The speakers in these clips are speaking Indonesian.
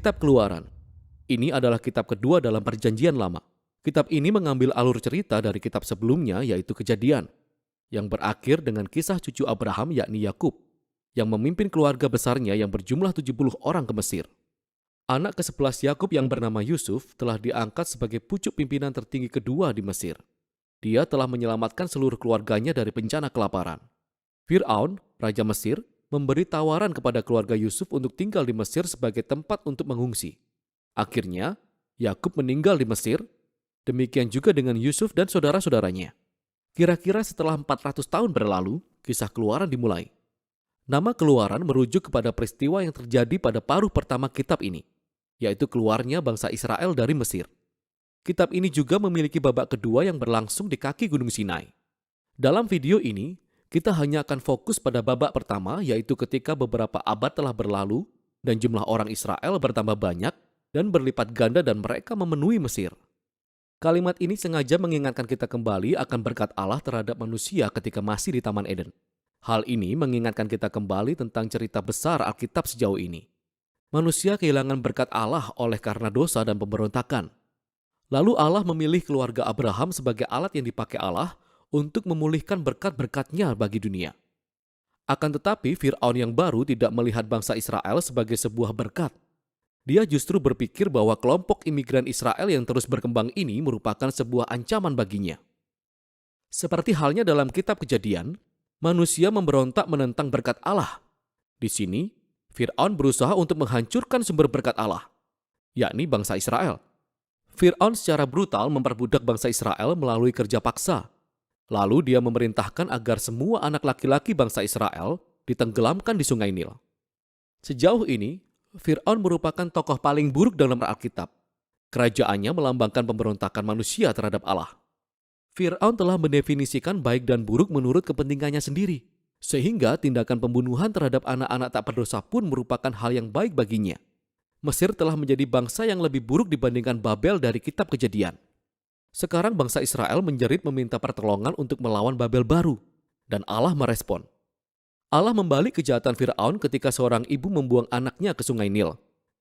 Kitab Keluaran. Ini adalah kitab kedua dalam Perjanjian Lama. Kitab ini mengambil alur cerita dari kitab sebelumnya, yaitu Kejadian, yang berakhir dengan kisah cucu Abraham yakni Yakub, yang memimpin keluarga besarnya yang berjumlah 70 orang ke Mesir. Anak ke-11 Yakub yang bernama Yusuf telah diangkat sebagai pucuk pimpinan tertinggi kedua di Mesir. Dia telah menyelamatkan seluruh keluarganya dari bencana kelaparan. Fir'aun, Raja Mesir, memberi tawaran kepada keluarga Yusuf untuk tinggal di Mesir sebagai tempat untuk mengungsi. Akhirnya, Yakub meninggal di Mesir, demikian juga dengan Yusuf dan saudara-saudaranya. Kira-kira setelah 400 tahun berlalu, kisah Keluaran dimulai. Nama Keluaran merujuk kepada peristiwa yang terjadi pada paruh pertama kitab ini, yaitu keluarnya bangsa Israel dari Mesir. Kitab ini juga memiliki babak kedua yang berlangsung di kaki Gunung Sinai. Dalam video ini, kita hanya akan fokus pada babak pertama, yaitu ketika beberapa abad telah berlalu dan jumlah orang Israel bertambah banyak dan berlipat ganda dan mereka memenuhi Mesir. Kalimat ini sengaja mengingatkan kita kembali akan berkat Allah terhadap manusia ketika masih di Taman Eden. Hal ini mengingatkan kita kembali tentang cerita besar Alkitab sejauh ini. Manusia kehilangan berkat Allah oleh karena dosa dan pemberontakan. Lalu Allah memilih keluarga Abraham sebagai alat yang dipakai Allah untuk memulihkan berkat-berkatnya bagi dunia. Akan tetapi Fir'aun yang baru tidak melihat bangsa Israel sebagai sebuah berkat. Dia justru berpikir bahwa kelompok imigran Israel yang terus berkembang ini merupakan sebuah ancaman baginya. Seperti halnya dalam kitab Kejadian, manusia memberontak menentang berkat Allah. Di sini, Fir'aun berusaha untuk menghancurkan sumber berkat Allah, yakni bangsa Israel. Fir'aun secara brutal memperbudak bangsa Israel melalui kerja paksa. Lalu dia memerintahkan agar semua anak laki-laki bangsa Israel ditenggelamkan di Sungai Nil. Sejauh ini, Fir'aun merupakan tokoh paling buruk dalam Alkitab. Kerajaannya melambangkan pemberontakan manusia terhadap Allah. Fir'aun telah mendefinisikan baik dan buruk menurut kepentingannya sendiri, sehingga tindakan pembunuhan terhadap anak-anak tak berdosa pun merupakan hal yang baik baginya. Mesir telah menjadi bangsa yang lebih buruk dibandingkan Babel dari kitab Kejadian. Sekarang bangsa Israel menjerit meminta pertolongan untuk melawan Babel baru, dan Allah merespon. Allah membalik kejahatan Fir'aun ketika seorang ibu membuang anaknya ke Sungai Nil,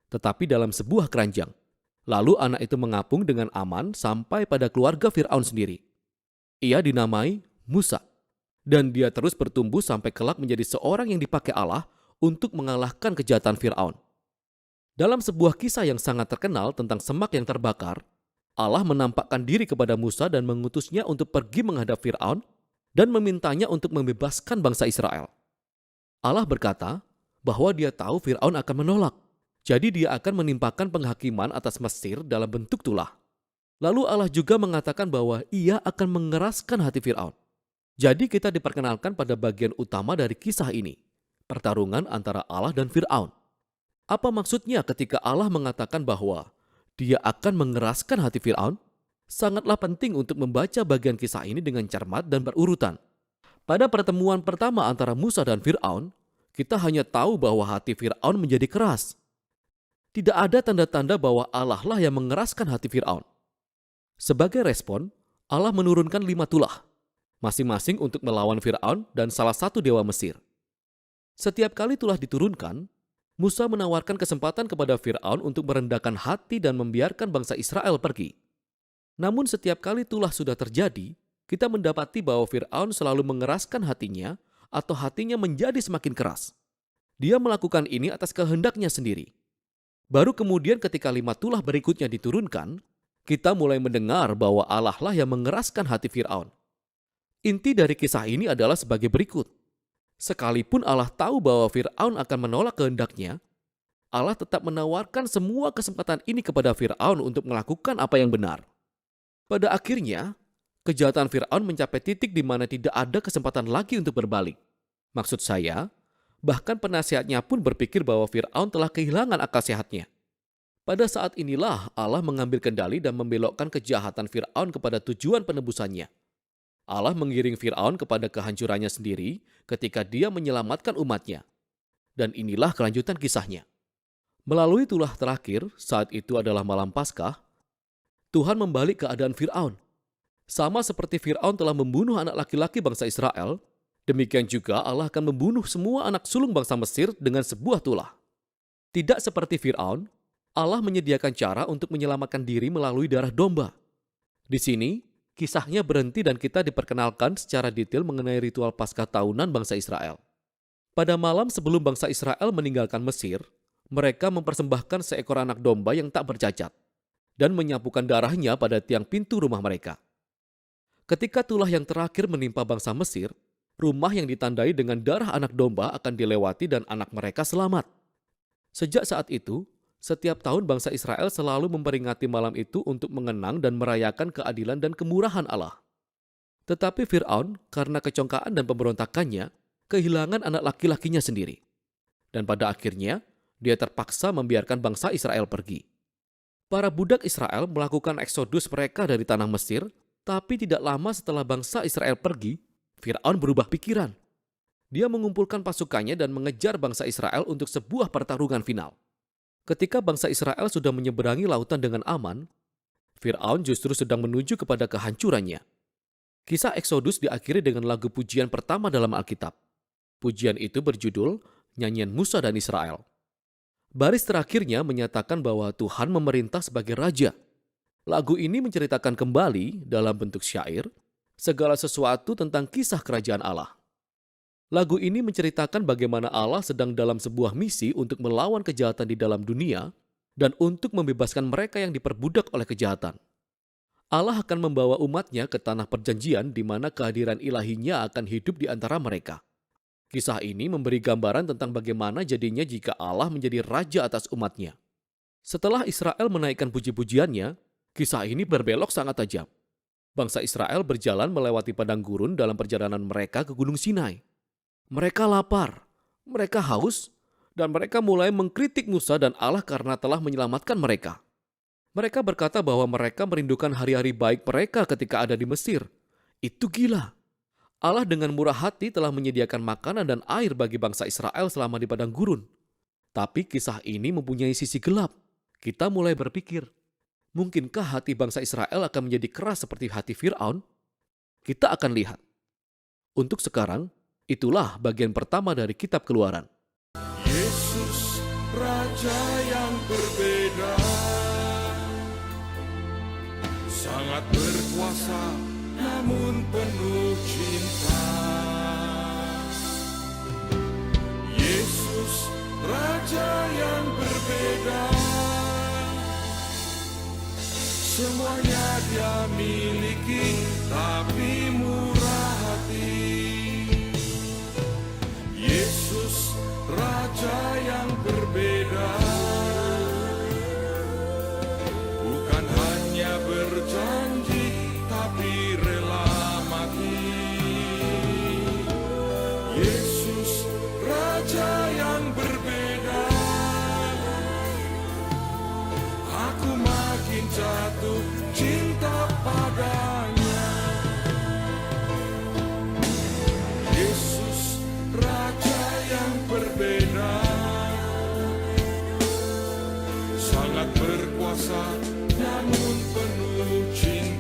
tetapi dalam sebuah keranjang. Lalu anak itu mengapung dengan aman sampai pada keluarga Fir'aun sendiri. Ia dinamai Musa, dan dia terus bertumbuh sampai kelak menjadi seorang yang dipakai Allah untuk mengalahkan kejahatan Fir'aun. Dalam sebuah kisah yang sangat terkenal tentang semak yang terbakar, Allah menampakkan diri kepada Musa dan mengutusnya untuk pergi menghadap Fir'aun dan memintanya untuk membebaskan bangsa Israel. Allah berkata bahwa dia tahu Fir'aun akan menolak, jadi dia akan menimpakan penghakiman atas Mesir dalam bentuk tulah. Lalu Allah juga mengatakan bahwa ia akan mengeraskan hati Fir'aun. Jadi kita diperkenalkan pada bagian utama dari kisah ini, pertarungan antara Allah dan Fir'aun. Apa maksudnya ketika Allah mengatakan bahwa dia akan mengeraskan hati Fir'aun? Sangatlah penting untuk membaca bagian kisah ini dengan cermat dan berurutan. Pada pertemuan pertama antara Musa dan Fir'aun, kita hanya tahu bahwa hati Fir'aun menjadi keras. Tidak ada tanda-tanda bahwa Allah lah yang mengeraskan hati Fir'aun. Sebagai respon, Allah menurunkan 5 tulah, masing-masing untuk melawan Fir'aun dan salah satu dewa Mesir. Setiap kali tulah diturunkan, Musa menawarkan kesempatan kepada Fir'aun untuk merendahkan hati dan membiarkan bangsa Israel pergi. Namun setiap kali tulah sudah terjadi, kita mendapati bahwa Fir'aun selalu mengeraskan hatinya atau hatinya menjadi semakin keras. Dia melakukan ini atas kehendaknya sendiri. Baru kemudian ketika 5 tulah berikutnya diturunkan, kita mulai mendengar bahwa Allah lah yang mengeraskan hati Fir'aun. Inti dari kisah ini adalah sebagai berikut. Sekalipun Allah tahu bahwa Fir'aun akan menolak kehendaknya, Allah tetap menawarkan semua kesempatan ini kepada Fir'aun untuk melakukan apa yang benar. Pada akhirnya, kejahatan Fir'aun mencapai titik di mana tidak ada kesempatan lagi untuk berbalik. Maksud saya, bahkan penasihatnya pun berpikir bahwa Fir'aun telah kehilangan akal sehatnya. Pada saat inilah Allah mengambil kendali dan membelokkan kejahatan Fir'aun kepada tujuan penebusannya. Allah mengiring Fir'aun kepada kehancurannya sendiri ketika dia menyelamatkan umatnya. Dan inilah kelanjutan kisahnya. Melalui tulah terakhir, saat itu adalah malam Paskah, Tuhan membalik keadaan Fir'aun. Sama seperti Fir'aun telah membunuh anak laki-laki bangsa Israel, demikian juga Allah akan membunuh semua anak sulung bangsa Mesir dengan sebuah tulah. Tidak seperti Fir'aun, Allah menyediakan cara untuk menyelamatkan diri melalui darah domba. Di sini, kisahnya berhenti dan kita diperkenalkan secara detail mengenai ritual Paskah tahunan bangsa Israel. Pada malam sebelum bangsa Israel meninggalkan Mesir, mereka mempersembahkan seekor anak domba yang tak bercacat dan menyapukan darahnya pada tiang pintu rumah mereka. Ketika tulah yang terakhir menimpa bangsa Mesir, rumah yang ditandai dengan darah anak domba akan dilewati dan anak mereka selamat. Sejak saat itu, setiap tahun bangsa Israel selalu memperingati malam itu untuk mengenang dan merayakan keadilan dan kemurahan Allah. Tetapi Fir'aun, karena kecongkaan dan pemberontakannya, kehilangan anak laki-lakinya sendiri. Dan pada akhirnya, dia terpaksa membiarkan bangsa Israel pergi. Para budak Israel melakukan eksodus mereka dari tanah Mesir, tapi tidak lama setelah bangsa Israel pergi, Fir'aun berubah pikiran. Dia mengumpulkan pasukannya dan mengejar bangsa Israel untuk sebuah pertarungan final. Ketika bangsa Israel sudah menyeberangi lautan dengan aman, Fir'aun justru sedang menuju kepada kehancurannya. Kisah Eksodus diakhiri dengan lagu pujian pertama dalam Alkitab. Pujian itu berjudul Nyanyian Musa dan Israel. Baris terakhirnya menyatakan bahwa Tuhan memerintah sebagai raja. Lagu ini menceritakan kembali dalam bentuk syair segala sesuatu tentang kisah kerajaan Allah. Lagu ini menceritakan bagaimana Allah sedang dalam sebuah misi untuk melawan kejahatan di dalam dunia dan untuk membebaskan mereka yang diperbudak oleh kejahatan. Allah akan membawa umatnya ke tanah perjanjian di mana kehadiran ilahinya akan hidup di antara mereka. Kisah ini memberi gambaran tentang bagaimana jadinya jika Allah menjadi raja atas umatnya. Setelah Israel menaikkan puji-pujiannya, kisah ini berbelok sangat tajam. Bangsa Israel berjalan melewati padang gurun dalam perjalanan mereka ke Gunung Sinai. Mereka lapar, mereka haus, dan mereka mulai mengkritik Musa dan Allah karena telah menyelamatkan mereka. Mereka berkata bahwa mereka merindukan hari-hari baik mereka ketika ada di Mesir. Itu gila. Allah dengan murah hati telah menyediakan makanan dan air bagi bangsa Israel selama di padang gurun. Tapi kisah ini mempunyai sisi gelap. Kita mulai berpikir, mungkinkah hati bangsa Israel akan menjadi keras seperti hati Fir'aun? Kita akan lihat. Untuk sekarang, itulah bagian pertama dari Kitab Keluaran. Yesus, Raja yang berbeda, sangat berkuasa namun penuh cinta. Yesus, Raja yang berbeda, semuanya Dia miliki, tapi murah hati. Yesus, Raja yang berbeda, bukan hanya berjanji, tapi rela mati. Yesus, Raja yang berbeda, aku makin jatuh cinta padanya. Yesus, Raja yang berbeda, sangat berkuasa namun penuh cinta.